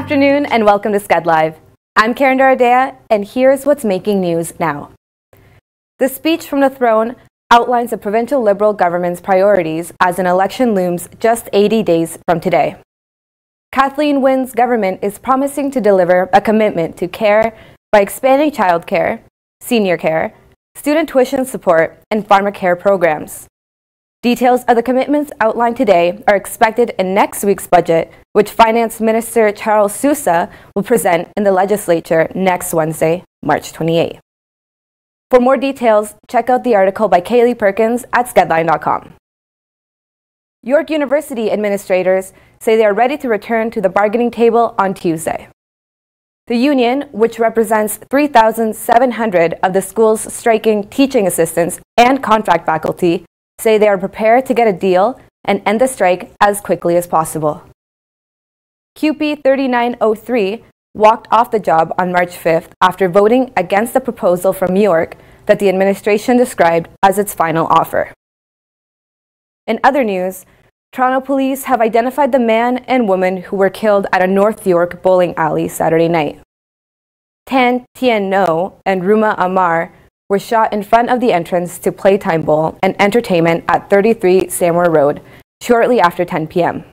afternoon and welcome to Sked Live. I'm Karen Doradea, and here's what's making news now. The speech from the throne outlines the provincial Liberal government's priorities as an election looms just 80 days from today. Kathleen Wynne's government is promising to deliver a commitment to care by expanding childcare, senior care, student tuition support, and farmer care programs. Details of the commitments outlined today are expected in next week's budget, which Finance Minister Charles Sousa will present in the legislature next Wednesday, March 28. For more details, check out the article by Kaylee Perkins at skedline.com. York University administrators say they are ready to return to the bargaining table on Tuesday. The union, which represents 3,700 of the school's striking teaching assistants and contract faculty, say they are prepared to get a deal and end the strike as quickly as possible. QP 3903 walked off the job on March 5th after voting against the proposal from York that the administration described as its final offer. In other news, Toronto police have identified the man and woman who were killed at a North York bowling alley Saturday night. Tan Tien No and Ruma Amar were shot in front of the entrance to Playtime Bowl and Entertainment at 33 Samwer Road shortly after 10 p.m.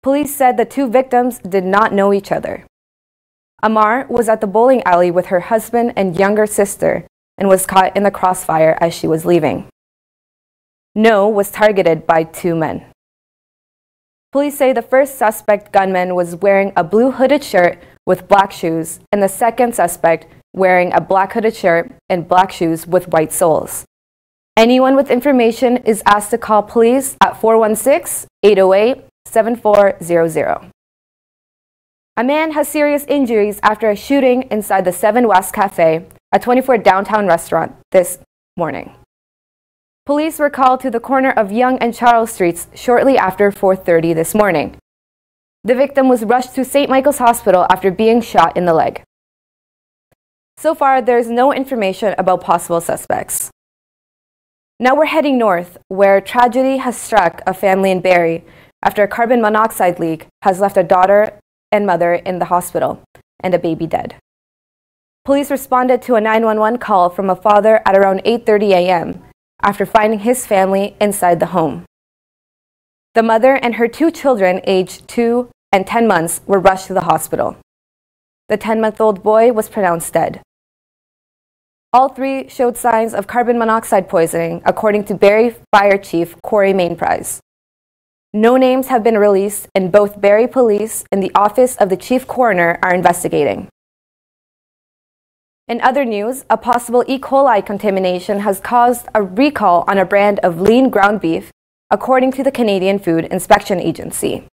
Police said the two victims did not know each other. Amar was at the bowling alley with her husband and younger sister and was caught in the crossfire as she was leaving. No was targeted by two men. Police say the first suspect gunman was wearing a blue hooded shirt with black shoes, and the second suspect wearing a black hooded shirt and black shoes with white soles. Anyone with information is asked to call police at 416-808-7400. A man has serious injuries after a shooting inside the 7 West Cafe, a 24 downtown restaurant, this morning. Police were called to the corner of Yonge and Charles Streets shortly after 4:30 this morning. The victim was rushed to St. Michael's Hospital after being shot in the leg. So far, there is no information about possible suspects. Now we're heading north, where tragedy has struck a family in Barrie after a carbon monoxide leak has left a daughter and mother in the hospital and a baby dead. Police responded to a 911 call from a father at around 8:30 a.m. after finding his family inside the home. The mother and her two children, aged 2 and 10 months, were rushed to the hospital. The 10-month-old boy was pronounced dead. All three showed signs of carbon monoxide poisoning, according to Barrie Fire Chief Corey Mainprize. No names have been released, and both Barrie Police and the Office of the Chief Coroner are investigating. In other news, a possible E. coli contamination has caused a recall on a brand of lean ground beef, according to the Canadian Food Inspection Agency.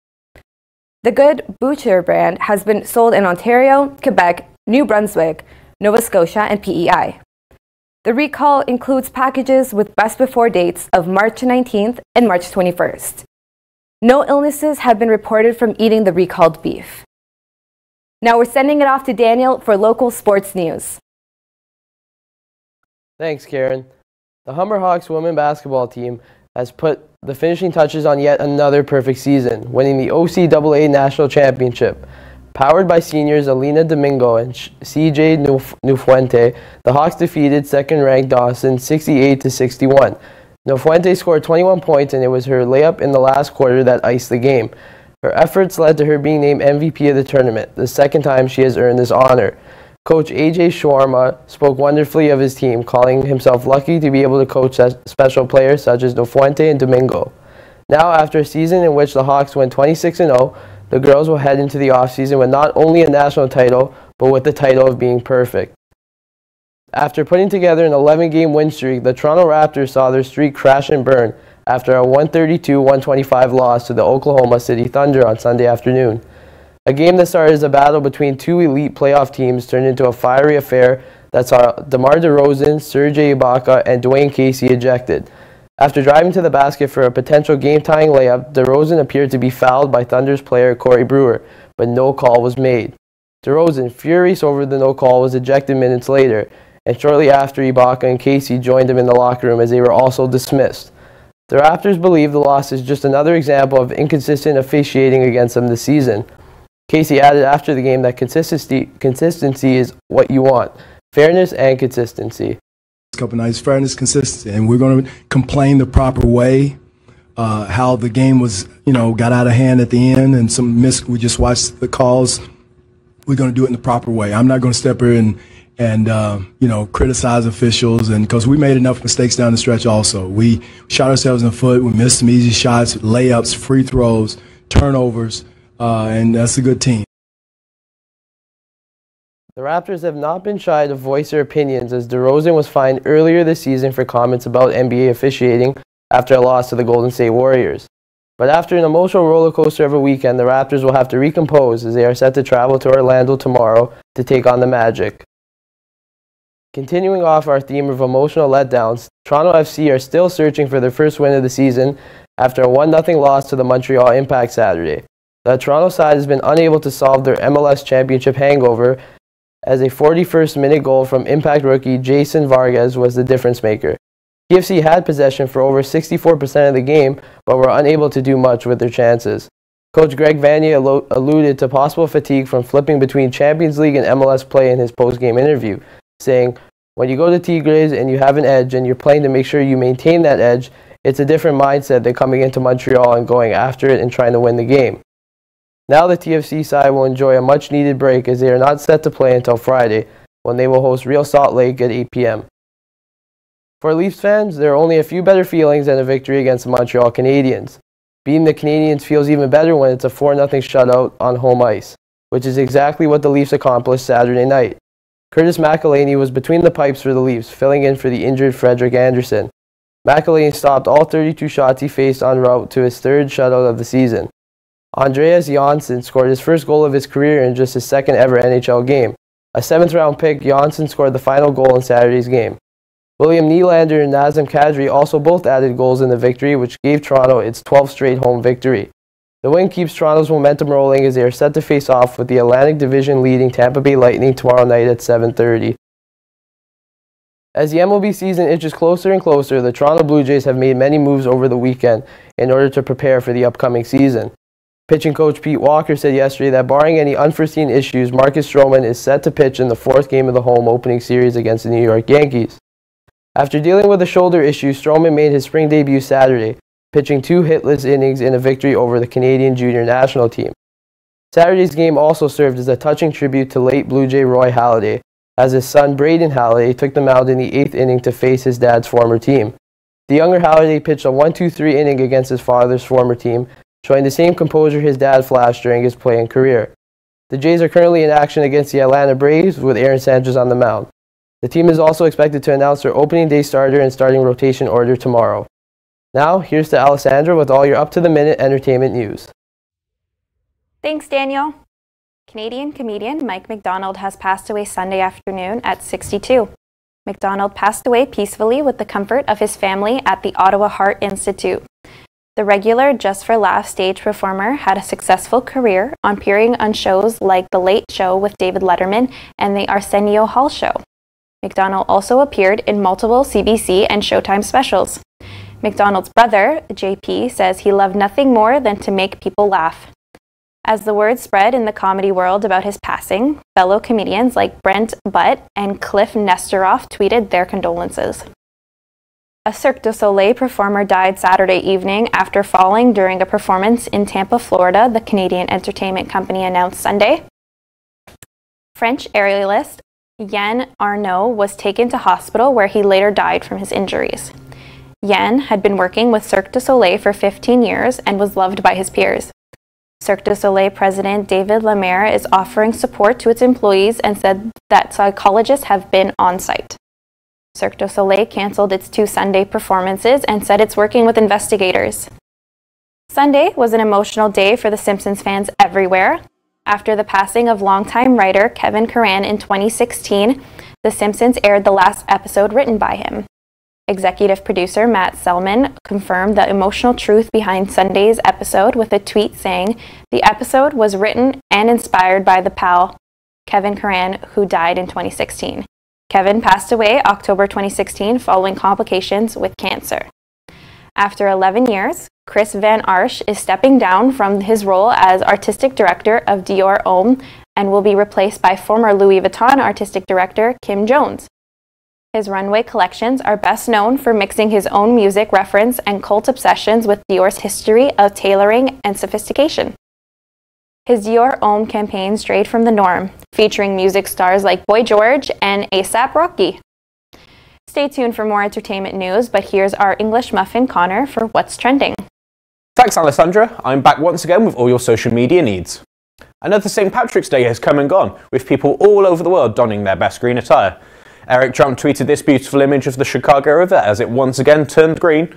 The Good Butcher brand has been sold in Ontario, Quebec, New Brunswick, Nova Scotia, and PEI. The recall includes packages with best before dates of March 19th and March 21st. No illnesses have been reported from eating the recalled beef. Now we're sending it off to Daniel for local sports news. Thanks, Karen. The Humber Hawks women basketball team has put the finishing touches on yet another perfect season, winning the OCAA National Championship. Powered by seniors Alina Domingo and CJ Nufuente, the Hawks defeated second-ranked Dawson 68-61. Nufuente scored 21 points, and it was her layup in the last quarter that iced the game. Her efforts led to her being named MVP of the tournament, the second time she has earned this honor. Coach AJ Shawarma spoke wonderfully of his team, calling himself lucky to be able to coach special players such as Nufuente and Domingo. Now, after a season in which the Hawks went 26-0, the girls will head into the offseason with not only a national title, but with the title of being perfect. After putting together an 11-game win streak, the Toronto Raptors saw their streak crash and burn after a 132-125 loss to the Oklahoma City Thunder on Sunday afternoon. A game that started as a battle between two elite playoff teams turned into a fiery affair that saw DeMar DeRozan, Serge Ibaka, and Dwayne Casey ejected. After driving to the basket for a potential game-tying layup, DeRozan appeared to be fouled by Thunder's player Corey Brewer, but no call was made. DeRozan, furious over the no call, was ejected minutes later, and shortly after, Ibaka and Casey joined him in the locker room as they were also dismissed. The Raptors believe the loss is just another example of inconsistent officiating against them this season. Casey added after the game that consistency is what you want. Fairness and consistency. Couple nights, fairness, consistency, and we're going to complain the proper way. How the game was, got out of hand at the end, and we just watched the calls. We're going to do it in the proper way. I'm not going to step here and criticize officials, and because we made enough mistakes down the stretch. Also, we shot ourselves in the foot. We missed some easy shots, layups, free throws, turnovers, and that's a good team. The Raptors have not been shy to voice their opinions, as DeRozan was fined earlier this season for comments about NBA officiating after a loss to the Golden State Warriors. But after an emotional roller coaster of a weekend, the Raptors will have to recompose as they are set to travel to Orlando tomorrow to take on the Magic. Continuing off our theme of emotional letdowns, Toronto FC are still searching for their first win of the season after a 1-0 loss to the Montreal Impact Saturday. The Toronto side has been unable to solve their MLS championship hangover, as a 41st minute goal from Impact rookie Jason Vargas was the difference maker. TFC had possession for over 64% of the game, but were unable to do much with their chances. Coach Greg Vanney alluded to possible fatigue from flipping between Champions League and MLS play in his post-game interview, saying, "When you go to Tigres and you have an edge and you're playing to make sure you maintain that edge, it's a different mindset than coming into Montreal and going after it and trying to win the game." Now the TFC side will enjoy a much-needed break, as they are not set to play until Friday, when they will host Real Salt Lake at 8 p.m. For Leafs fans, there are only a few better feelings than a victory against the Montreal Canadiens. Beating the Canadiens feels even better when it's a 4-0 shutout on home ice, which is exactly what the Leafs accomplished Saturday night. Curtis McElhinney was between the pipes for the Leafs, filling in for the injured Frederik Andersen. McElhinney stopped all 32 shots he faced en route to his third shutout of the season. Andreas Johnsson scored his first goal of his career in just his second ever NHL game. A 7th-round pick, Johnsson scored the final goal in Saturday's game. William Nylander and Nazem Kadri also both added goals in the victory, which gave Toronto its 12th straight home victory. The win keeps Toronto's momentum rolling, as they are set to face off with the Atlantic Division leading Tampa Bay Lightning tomorrow night at 7:30. As the MLB season inches closer and closer, the Toronto Blue Jays have made many moves over the weekend in order to prepare for the upcoming season. Pitching coach Pete Walker said yesterday that barring any unforeseen issues, Marcus Stroman is set to pitch in the 4th game of the home opening series against the New York Yankees. After dealing with a shoulder issue, Stroman made his spring debut Saturday, pitching 2 hitless innings in a victory over the Canadian junior national team. Saturday's game also served as a touching tribute to late Blue Jay Roy Halladay, as his son Braden Halladay took the mound in the 8th inning to face his dad's former team. The younger Halladay pitched a 1-2-3 inning against his father's former team, showing the same composure his dad flashed during his playing career. The Jays are currently in action against the Atlanta Braves, with Aaron Sanchez on the mound. The team is also expected to announce their opening day starter and starting rotation order tomorrow. Now, here's to Alessandra with all your up-to-the-minute entertainment news. Thanks, Daniel. Canadian comedian Mike MacDonald has passed away Sunday afternoon at 62. MacDonald passed away peacefully with the comfort of his family at the Ottawa Heart Institute. The regular Just for Laughs stage performer had a successful career, appearing on shows like The Late Show with David Letterman and The Arsenio Hall Show. MacDonald also appeared in multiple CBC and Showtime specials. MacDonald's brother, JP, says he loved nothing more than to make people laugh. As the word spread in the comedy world about his passing, fellow comedians like Brent Butt and Cliff Nestoroff tweeted their condolences. A Cirque du Soleil performer died Saturday evening after falling during a performance in Tampa, Florida, the Canadian entertainment company announced Sunday. French aerialist Yann Arnaud was taken to hospital, where he later died from his injuries. Yann had been working with Cirque du Soleil for 15 years and was loved by his peers. Cirque du Soleil president David Lemaire is offering support to its employees and said that psychologists have been on site. Cirque du Soleil canceled its 2 Sunday performances and said it's working with investigators. Sunday was an emotional day for the Simpsons fans everywhere. After the passing of longtime writer Kevin Curran in 2016, The Simpsons aired the last episode written by him. Executive producer Matt Selman confirmed the emotional truth behind Sunday's episode with a tweet saying, "The episode was written and inspired by the pal Kevin Curran, who died in 2016. Kevin passed away October 2016 following complications with cancer." After 11 years, Chris Van Arsch is stepping down from his role as artistic director of Dior Homme and will be replaced by former Louis Vuitton artistic director Kim Jones. His runway collections are best known for mixing his own music reference and cult obsessions with Dior's history of tailoring and sophistication. His Dior Homme campaign strayed from the norm, featuring music stars like Boy George and A$AP Rocky. Stay tuned for more entertainment news, but here's our English muffin Connor for what's trending. Thanks, Alessandra. I'm back once again with all your social media needs. Another St. Patrick's Day has come and gone, with people all over the world donning their best green attire. Eric Trump tweeted this beautiful image of the Chicago River as it once again turned green.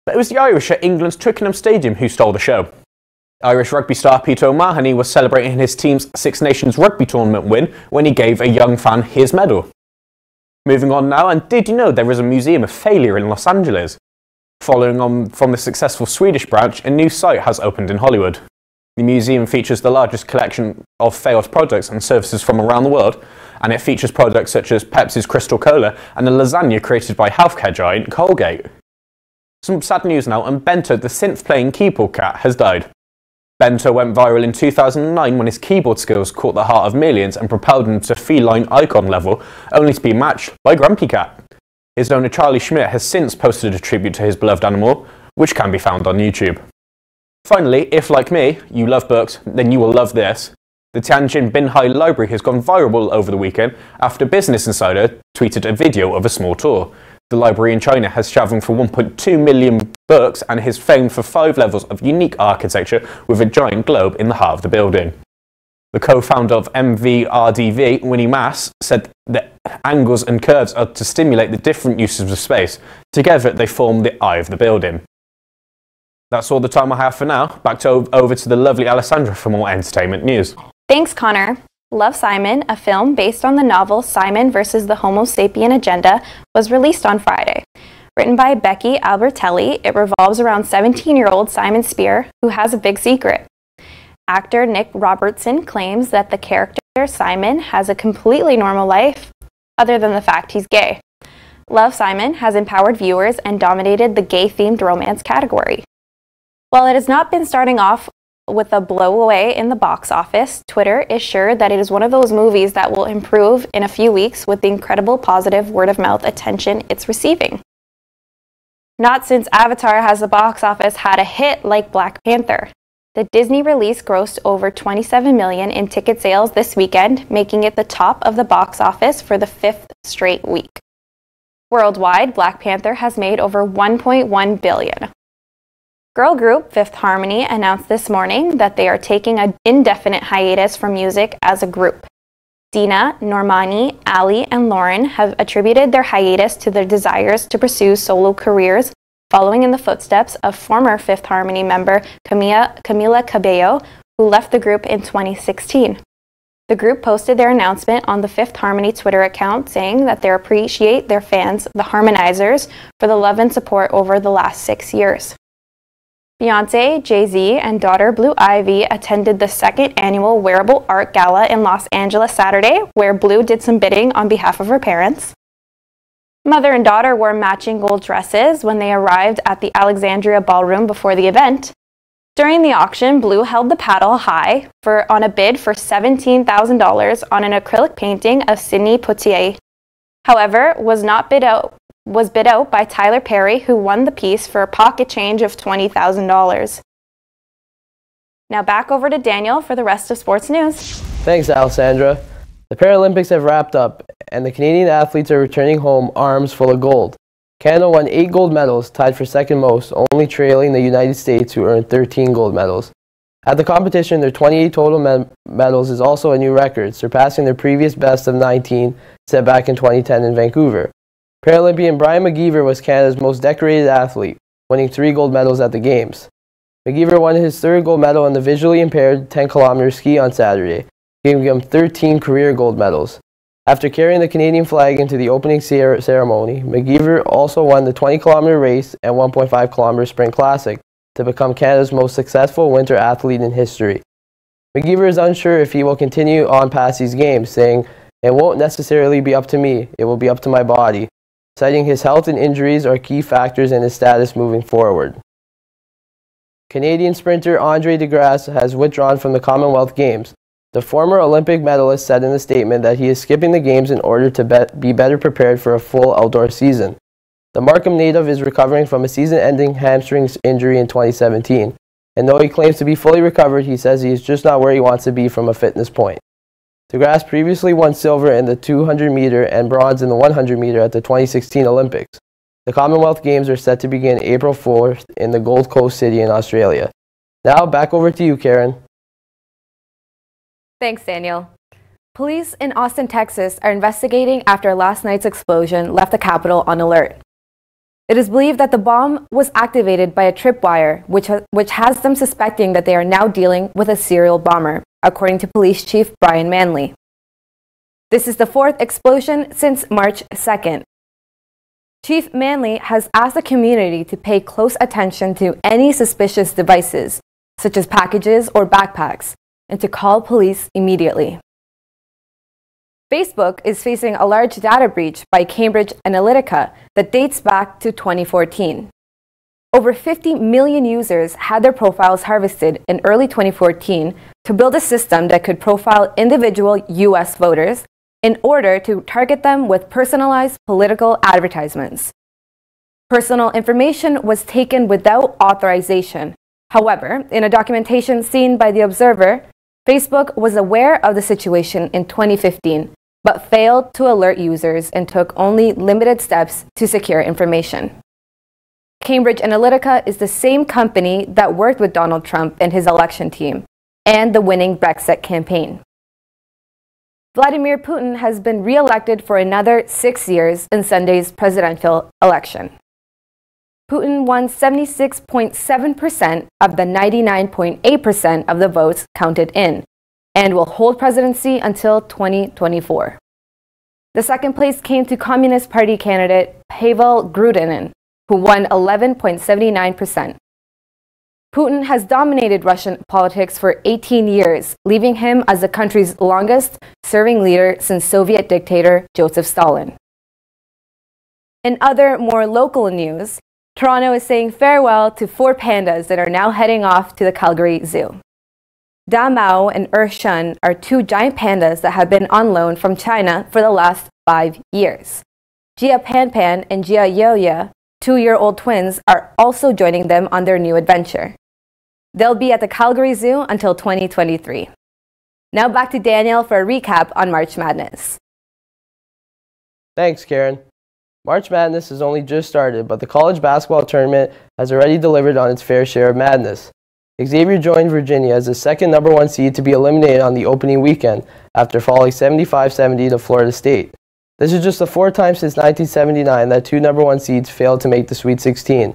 But it was the Irish at England's Twickenham Stadium who stole the show. Irish rugby star Peter O'Mahony was celebrating his team's Six Nations rugby tournament win when he gave a young fan his medal. Moving on now, and did you know there is a museum of failure in Los Angeles? Following on from the successful Swedish branch, a new site has opened in Hollywood. The museum features the largest collection of failed products and services from around the world, and it features products such as Pepsi's Crystal Cola and a lasagna created by healthcare giant Colgate. Some sad news now, and Bento, the synth-playing keyboard cat, has died. Bento went viral in 2009 when his keyboard skills caught the heart of millions and propelled him to feline icon level, only to be matched by Grumpy Cat. His owner Charlie Schmidt has since posted a tribute to his beloved animal, which can be found on YouTube. Finally, if like me, you love books, then you will love this. The Tianjin Binhai Library has gone viral over the weekend after Business Insider tweeted a video of a small tour. The library in China has shelving for 1.2 million books and is famed for 5 levels of unique architecture with a giant globe in the heart of the building. The co-founder of MVRDV, Winnie Mass, said that angles and curves are to stimulate the different uses of space. Together, they form the eye of the building. That's all the time I have for now. Back over to the lovely Alessandra for more entertainment news. Thanks, Connor. Love, Simon, a film based on the novel Simon vs. the Homo sapien Agenda, was released on Friday. Written by Becky Albertelli, it revolves around 17-year-old Simon Spear, who has a big secret. Actor Nick Robertson claims that the character Simon has a completely normal life, other than the fact he's gay. Love, Simon has empowered viewers and dominated the gay-themed romance category. While it has not been starting off with a blow-away in the box office, Twitter is sure that it is one of those movies that will improve in a few weeks with the incredible positive word-of-mouth attention it's receiving. Not since Avatar has the box office had a hit like Black Panther. The Disney release grossed over $27 million in ticket sales this weekend, making it the top of the box office for the 5th straight week. Worldwide, Black Panther has made over $1.1 billion. Girl group Fifth Harmony announced this morning that they are taking an indefinite hiatus from music as a group. Dina, Normani, Ali, and Lauren have attributed their hiatus to their desires to pursue solo careers, following in the footsteps of former Fifth Harmony member Camila Cabello, who left the group in 2016. The group posted their announcement on the Fifth Harmony Twitter account, saying that they appreciate their fans, the Harmonizers, for the love and support over the last 6 years. Beyoncé, Jay-Z, and daughter Blue Ivy attended the 2nd annual Wearable Art Gala in Los Angeles Saturday, where Blue did some bidding on behalf of her parents. Mother and daughter wore matching gold dresses when they arrived at the Alexandria Ballroom before the event. During the auction, Blue held the paddle high on a bid for $17,000 on an acrylic painting of Sidney Poitier. However, was bid out by Tyler Perry, who won the piece for a pocket change of $20,000. Now back over to Daniel for the rest of sports news. Thanks, Alessandra. The Paralympics have wrapped up, and the Canadian athletes are returning home arms full of gold. Canada won 8 gold medals, tied for second most, only trailing the United States, who earned 13 gold medals. At the competition, their 28 total medals is also a new record, surpassing their previous best of 19 set back in 2010 in Vancouver. Paralympian Brian McGeever was Canada's most decorated athlete, winning 3 gold medals at the Games. McGeever won his 3rd gold medal in the visually impaired 10-kilometer ski on Saturday, giving him 13 career gold medals. After carrying the Canadian flag into the opening ceremony, McGeever also won the 20-kilometer race and 1.5-kilometer sprint classic to become Canada's most successful winter athlete in history. McGeever is unsure if he will continue on past these games, saying, "It won't necessarily be up to me, it will be up to my body. citing his health and injuries are key factors in his status moving forward. Canadian sprinter Andre DeGrasse has withdrawn from the Commonwealth Games. The former Olympic medalist said in a statement that he is skipping the Games in order to be better prepared for a full outdoor season. The Markham native is recovering from a season-ending hamstring injury in 2017, and though he claims to be fully recovered, he says he is just not where he wants to be from a fitness point. DeGrasse previously won silver in the 200-meter and bronze in the 100-meter at the 2016 Olympics. The Commonwealth Games are set to begin April 4th in the Gold Coast city in Australia. Now, back over to you, Karen. Thanks, Daniel. Police in Austin, Texas are investigating after last night's explosion left the capital on alert. It is believed that the bomb was activated by a tripwire, which has them suspecting that they are now dealing with a serial bomber, according to Police Chief Brian Manley. This is the fourth explosion since March 2nd. Chief Manley has asked the community to pay close attention to any suspicious devices, such as packages or backpacks, and to call police immediately. Facebook is facing a large data breach by Cambridge Analytica that dates back to 2014. Over 50 million users had their profiles harvested in early 2014 to build a system that could profile individual US voters in order to target them with personalized political advertisements. Personal information was taken without authorization. However, in a documentation seen by The Observer, Facebook was aware of the situation in 2015, but failed to alert users and took only limited steps to secure information. Cambridge Analytica is the same company that worked with Donald Trump and his election team and the winning Brexit campaign. Vladimir Putin has been re-elected for another 6 years in Sunday's presidential election. Putin won 76.7% of the 99.8% of the votes counted in, and will hold presidency until 2024. The second place came to Communist Party candidate Pavel Grudinin, who won 11.79%. Putin has dominated Russian politics for 18 years, leaving him as the country's longest-serving leader since Soviet dictator Joseph Stalin. In other more local news, Toronto is saying farewell to 4 pandas that are now heading off to the Calgary Zoo. Da Mao and Shun are 2 giant pandas that have been on loan from China for the last 5 years. Jia Pan Pan and Jia Yoya, 2-year-old twins, are also joining them on their new adventure. They'll be at the Calgary Zoo until 2023. Now back to Daniel for a recap on March Madness. Thanks, Karen. March Madness has only just started, but the college basketball tournament has already delivered on its fair share of madness. Xavier joined Virginia as the second #1 seed to be eliminated on the opening weekend after falling 75-70 to Florida State. This is just the 4th time since 1979 that 2 #1 seeds failed to make the Sweet 16.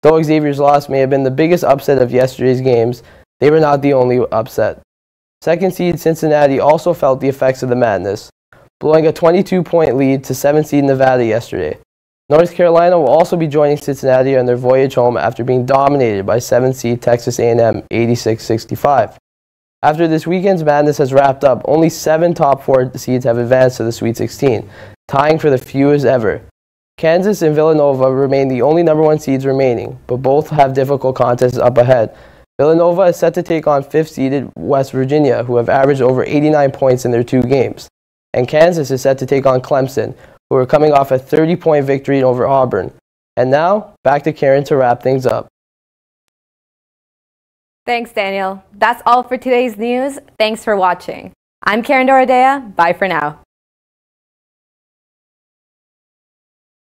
Though Xavier's loss may have been the biggest upset of yesterday's games, they were not the only upset. Second seed Cincinnati also felt the effects of the madness, blowing a 22-point lead to 7th seed Nevada yesterday. North Carolina will also be joining Cincinnati on their voyage home after being dominated by 7th seed Texas A&M 86-65. After this weekend's madness has wrapped up, only 7 top 4 seeds have advanced to the Sweet 16, tying for the fewest ever. Kansas and Villanova remain the only #1 seeds remaining, but both have difficult contests up ahead. Villanova is set to take on 5th-seeded West Virginia, who have averaged over 89 points in their 2 games. And Kansas is set to take on Clemson, who are coming off a 30-point victory over Auburn. And now, back to Karen to wrap things up. Thanks, Daniel. That's all for today's news. Thanks for watching. I'm Karen Doradea. Bye for now.